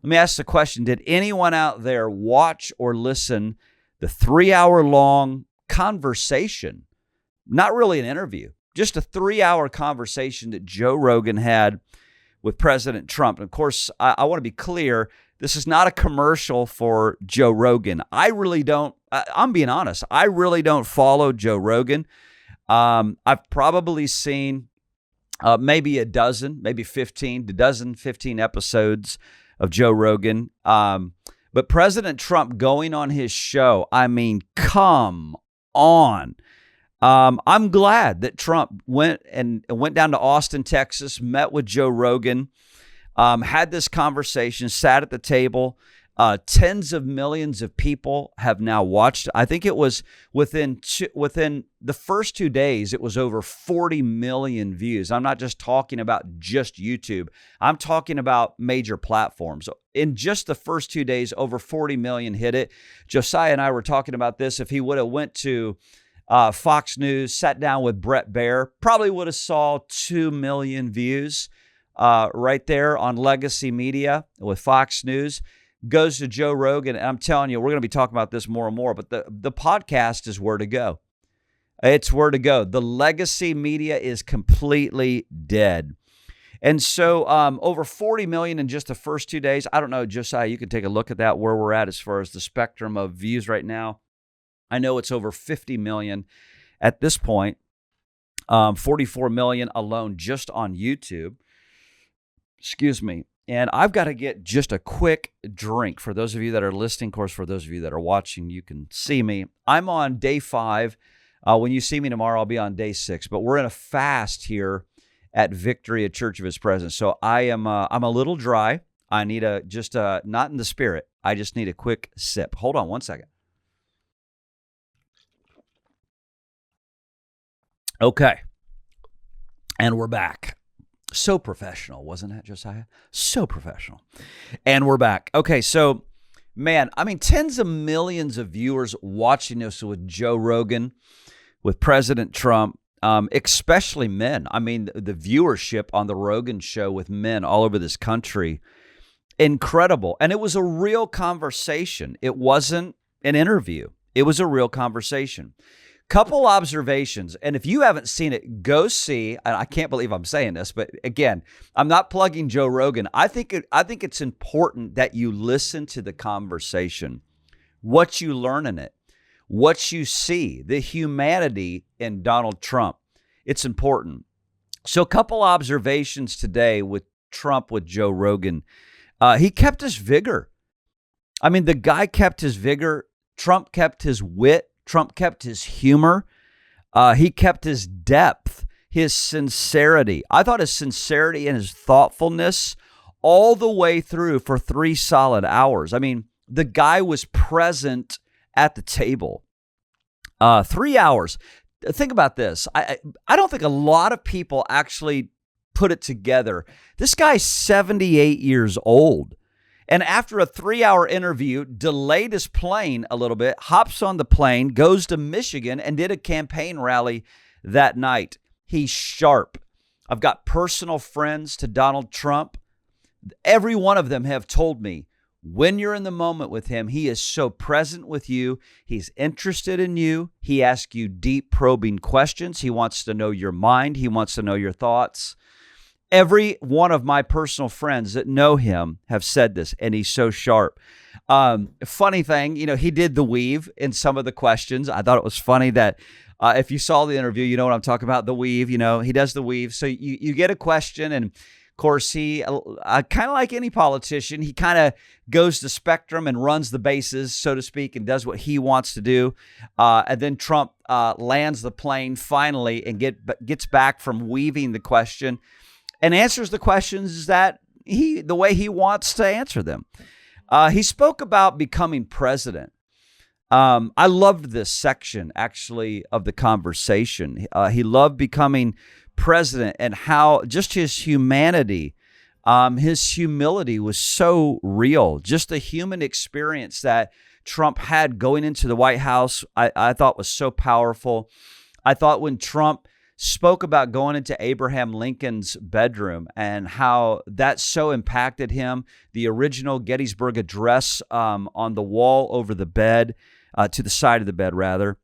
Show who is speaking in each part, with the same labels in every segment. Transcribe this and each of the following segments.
Speaker 1: Let me ask the question, did anyone out there watch or listen the 3-hour-long conversation? Not really an interview, just a 3-hour conversation that Joe Rogan had with President Trump. And of course, I want to be clear, this is not a commercial for Joe Rogan. I'm being honest, I really don't follow Joe Rogan. I've probably seen maybe 15 episodes of Joe Rogan. But President Trump going on his show, I mean, come on. I'm glad that Trump went down to Austin, Texas, met with Joe Rogan, had this conversation, sat at the table. Tens of millions of people have now watched. I think it was within the first 2 days, it was over 40 million views. I'm not just talking about just YouTube. I'm talking about major platforms. In just the first 2 days, over 40 million hit it. Josiah and I were talking about this. If he would have went to Fox News, sat down with Brett Baer, probably would have saw 2 million views right there on legacy media with Fox News. Goes to Joe Rogan, and I'm telling you, we're going to be talking about this more and more, but the podcast is where to go. It's where to go. The legacy media is completely dead. And so over 40 million in just the first 2 days. I don't know, Josiah, you can take a look at that, where we're at as far as the spectrum of views right now. I know it's over 50 million at this point, 44 million alone just on YouTube. Excuse me. And I've got to get just a quick drink. For those of you that are listening, of course, for those of you that are watching, you can see me. I'm on day 5. When you see me tomorrow, I'll be on day 6. But we're in a fast here at Victory, a Church of His Presence. So I'm a little dry. I need not in the spirit. I just need a quick sip. Hold on one second. Okay. And we're back. So professional, wasn't it, Josiah? So professional. And we're back. Okay, so, man, I mean, tens of millions of viewers watching this with Joe Rogan, with President Trump, especially men. I mean, the viewership on the Rogan show with men all over this country, incredible. And it was a real conversation. It wasn't an interview. It was a real conversation. Couple observations, and if you haven't seen it, go see. And I can't believe I'm saying this, but again, I'm not plugging Joe Rogan. I think it's important that you listen to the conversation, what you learn in it, what you see, the humanity in Donald Trump. It's important. So, a couple observations today with Trump with Joe Rogan. He kept his vigor. I mean, the guy kept his vigor. Trump kept his wit. Trump kept his humor. He kept his depth, his sincerity. I thought his sincerity and his thoughtfulness all the way through for 3 solid hours. I mean, the guy was present at the table. 3 hours. Think about this. I don't think a lot of people actually put it together. This guy's 78 years old. And after a 3-hour interview, delayed his plane a little bit, hops on the plane, goes to Michigan, and did a campaign rally that night. He's sharp. I've got personal friends to Donald Trump. Every one of them have told me, when you're in the moment with him, he is so present with you. He's interested in you. He asks you deep, probing questions. He wants to know your mind. He wants to know your thoughts. Every one of my personal friends that know him have said this, and he's so sharp. Funny thing, he did the weave in some of the questions. I thought it was funny that if you saw the interview, you know what I'm talking about, the weave. He does the weave. So you get a question, and of course, he, kind of like any politician, he kind of goes the spectrum and runs the bases, so to speak, and does what he wants to do. And then Trump lands the plane finally and gets back from weaving the question and answers the questions the way he wants to answer them. He spoke about becoming president. I loved this section, actually, of the conversation. He loved becoming president and how just his humanity, his humility was so real. Just the human experience that Trump had going into the White House, I thought was so powerful. I thought when Trump spoke about going into Abraham Lincoln's bedroom and how that so impacted him. The original Gettysburg Address on the wall over the bed, to the side of the bed, rather.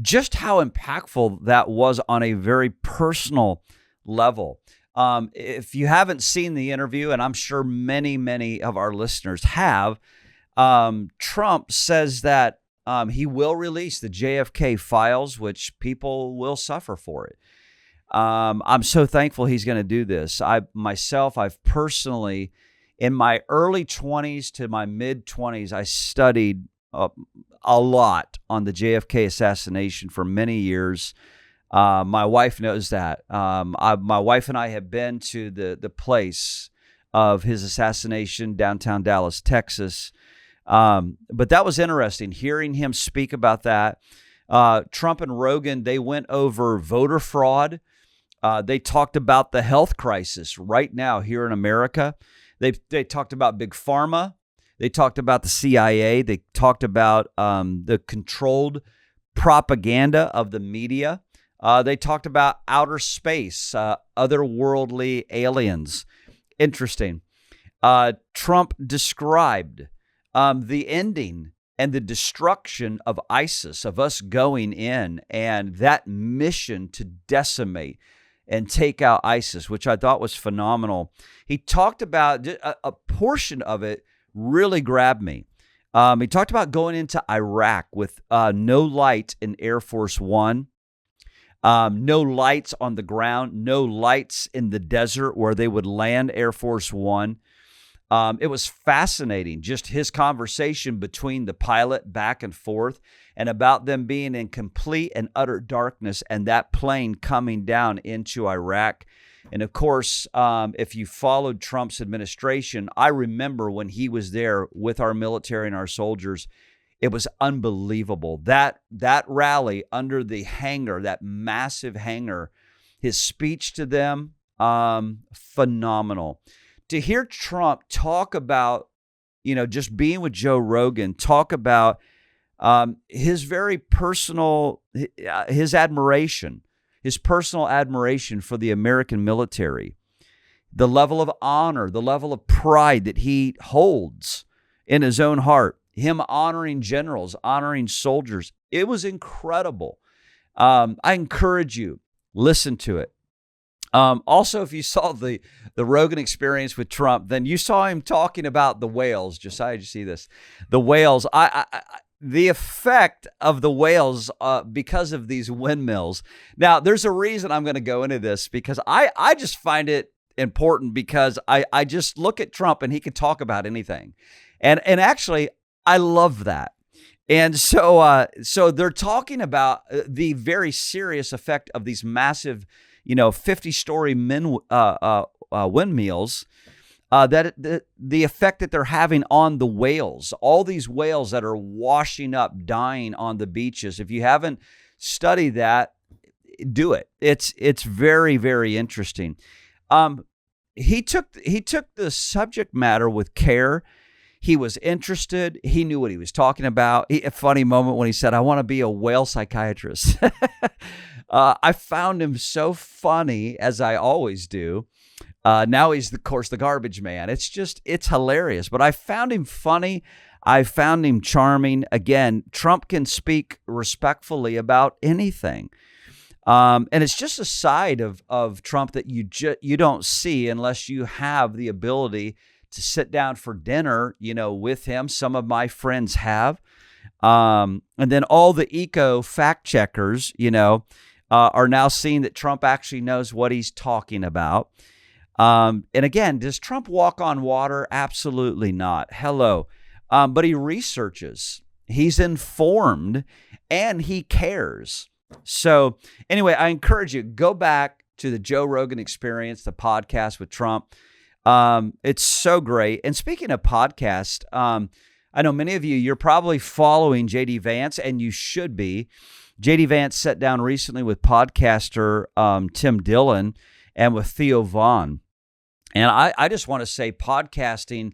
Speaker 1: Just how impactful that was on a very personal level. If you haven't seen the interview, and I'm sure many of our listeners have, Trump says that he will release the JFK files, which people will suffer for it. I'm so thankful he's going to do this. I've personally, in my early 20s to my mid 20s, I studied a lot on the JFK assassination for many years. My wife knows that. My wife and I have been to the place of his assassination, downtown Dallas, Texas. But that was interesting, hearing him speak about that. Trump and Rogan, they went over voter fraud. They talked about the health crisis right now here in America. They talked about Big Pharma. They talked about the CIA. They talked about the controlled propaganda of the media. They talked about outer space, otherworldly aliens. Interesting. Trump described the ending and the destruction of ISIS, of us going in, and that mission to decimate and take out ISIS, which I thought was phenomenal. He talked about a portion of it really grabbed me. He talked about going into Iraq with no light in Air Force One, no lights on the ground, no lights in the desert where they would land Air Force One. It was fascinating, just his conversation between the pilot back and forth and about them being in complete and utter darkness and that plane coming down into Iraq. And of course, if you followed Trump's administration, I remember when he was there with our military and our soldiers, it was unbelievable. That rally under the hangar, that massive hangar, his speech to them, phenomenal. To hear Trump talk about, just being with Joe Rogan, talk about his very personal, his personal admiration for the American military, the level of honor, the level of pride that he holds in his own heart, him honoring generals, honoring soldiers. It was incredible. I encourage you, listen to it. Also, if you saw the Rogan Experience with Trump, then you saw him talking about the whales. Josiah, did you see this? The whales. The effect of the whales because of these windmills. Now, there's a reason I'm going to go into this, because I just find it important, because I just look at Trump and he can talk about anything. And actually, I love that. And so they're talking about the very serious effect of these massive 50-story windmills, that the effect that they're having on the whales, all these whales that are washing up, dying on the beaches. If you haven't studied that, do it. It's very, very interesting. He took the subject matter with care. He was interested. He knew what he was talking about. A funny moment when he said, "I want to be a whale psychiatrist." I found him so funny, as I always do. Now he's, of course, the garbage man. It's hilarious. But I found him funny. I found him charming. Again, Trump can speak respectfully about anything. And it's just a side of Trump that you don't see unless you have the ability to sit down for dinner, with him. Some of my friends have. And then all the eco fact checkers, are now seeing that Trump actually knows what he's talking about. And again, does Trump walk on water? Absolutely not. Hello. But he researches, he's informed, and he cares. So anyway, I encourage you, go back to the Joe Rogan Experience, the podcast with Trump. It's so great. And speaking of podcast, I know many of you're probably following J.D. Vance, and you should be. J.D. Vance sat down recently with podcaster Tim Dillon and with Theo Vaughn. And I just want to say podcasting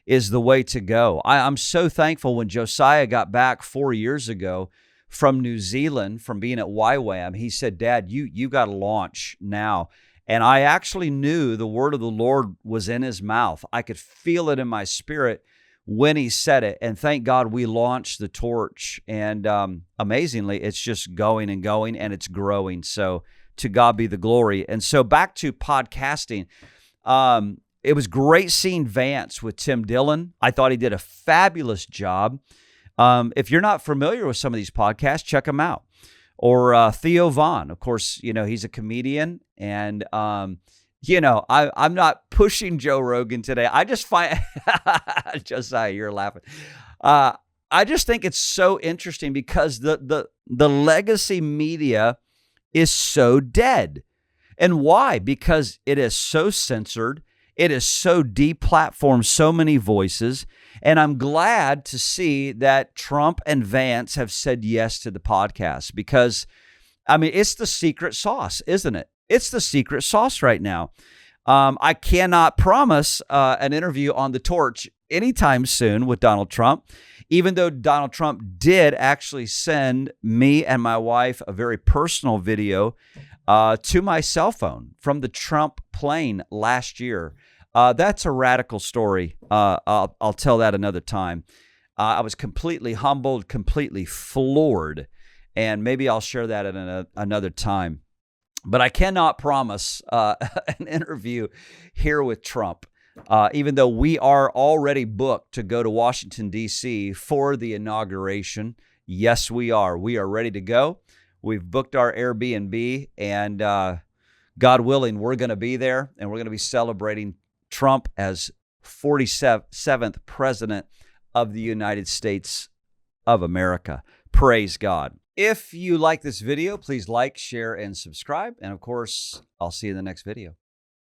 Speaker 1: is the way to go. I'm so thankful when Josiah got back 4 years ago from New Zealand, from being at YWAM. He said, Dad, you got to launch now. And I actually knew the word of the Lord was in his mouth. I could feel it in my spirit when he said it. And thank God we launched the torch. And amazingly, it's just going and going, and it's growing. So to God be the glory. And so back to podcasting. It was great seeing Vance with Tim Dillon. I thought he did a fabulous job. If you're not familiar with some of these podcasts, check them out. Or Theo Vaughn, of course, he's a comedian. And, I'm not pushing Joe Rogan today. I just find, Josiah, you're laughing. I just think it's so interesting because the legacy media is so dead. And why? Because it is so censored. It is so deplatformed, so many voices. And I'm glad to see that Trump and Vance have said yes to the podcast because, it's the secret sauce, isn't it? It's the secret sauce right now. I cannot promise an interview on the torch anytime soon with Donald Trump, even though Donald Trump did actually send me and my wife a very personal video to my cell phone from the Trump plane last year. That's a radical story. I'll tell that another time. I was completely humbled, completely floored, and maybe I'll share that at another time. But I cannot promise an interview here with Trump, even though we are already booked to go to Washington, D.C. for the inauguration. Yes, we are. We are ready to go. We've booked our Airbnb, and God willing, we're going to be there, and we're going to be celebrating Trump as 47th president of the United States of America. Praise God. If you like this video, please like, share, and subscribe. And of course, I'll see you in the next video.